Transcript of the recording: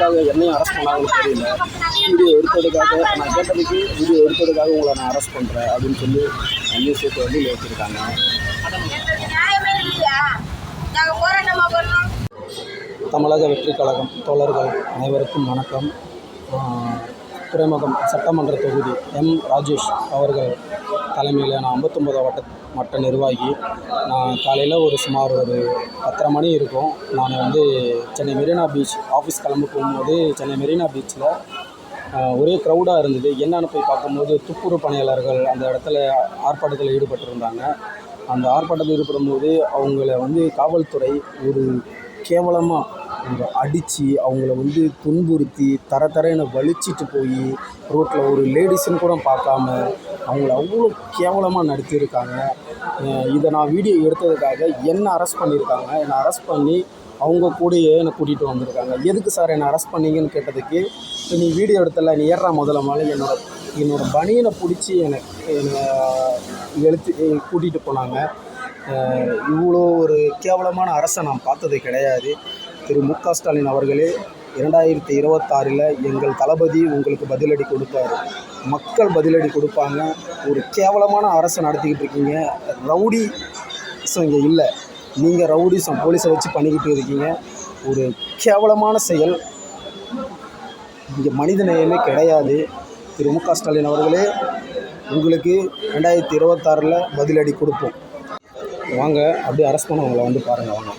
என்னையும் அரெஸ்ட் பண்ணாங்கன்னு தெரியல. வீடியோ எடுத்ததுக்காக நான் கேட்டதுக்கு வீடியோ எடுத்ததுக்காக உங்களை நான் அரெஸ்ட் பண்ணுறேன் அப்படின்னு சொல்லி நியூஸ் சேர்த்து வந்து ஏற்றிருக்காங்க. தமிழக வெற்றிக் கழகம் தோழர்கள் அனைவருக்கும் வணக்கம். துறைமுகம் சட்டமன்ற தொகுதி ராஜேஷ் அவர்கள் தலைமையில் நான் 59 வட்ட நிர்வாகி. நான் காலையில் சுமார் 10:30 மணி இருக்கும். நான் சென்னை மெரினா பீச் ஆஃபீஸ் கிளம்ப போகும்போது சென்னை மெரினா பீச்சில் ஒரே க்ரௌடாக இருந்தது. என்னென்னு போய் பார்க்கும்போது துப்புரவு பணியாளர்கள் அந்த இடத்துல ஆர்ப்பாட்டத்தில் ஈடுபட்டிருந்தாங்க. அந்த ஆர்ப்பாட்டத்தில் ஈடுபடும்போது அவங்கள காவல்துறை ஒரு கேவலமாக அடித்து அவங்கள துன்புறுத்தி தரன்னு வலிச்சிட்டு போய் ரோட்டில் ஒரு லேடிஸுன்னு கூட பார்க்காம அவங்கள அவ்வளோ கேவலமாக நடத்தியிருக்காங்க. இதை நான் வீடியோ எடுத்ததுக்காக என்னை அரெஸ்ட் பண்ணியிருக்காங்க. என்னை அரெஸ்ட் பண்ணி அவங்க கூடயே என்னை கூட்டிகிட்டு வந்திருக்காங்க. எதுக்கு சார் என்னை அரெஸ்ட் பண்ணீங்கன்னு கேட்டதுக்கு, நீ வீடியோ எடுத்தல, நீ ஏறா முதல்ல என்னோடய பனியனை பிடிச்சி என்னை கூட்டிகிட்டு போனாங்க. இவ்வளோ ஒரு கேவலமான அரசை நான் பார்த்தது கிடையாது. திரு மு.க. ஸ்டாலின் அவர்களே, 2026 எங்கள் தளபதி உங்களுக்கு பதிலடி கொடுப்பார். மக்கள் பதிலடி கொடுப்பாங்க. ஒரு கேவலமான அரசை நடத்திக்கிட்டு இருக்கீங்க. ரவுடிசம் இங்கே இல்லை. நீங்கள் ரவுடிசம் போலீஸை வச்சு பண்ணிக்கிட்டு இருக்கீங்க. ஒரு கேவலமான செயல். இங்கே மனித நேயமே கிடையாது. திரு மு.க. ஸ்டாலின் அவர்களே, உங்களுக்கு 2026 பதிலடி கொடுப்போம். வாங்க, அப்படியே அரெஸ்ட் பண்ண உங்களை பாருங்கள். வாங்க.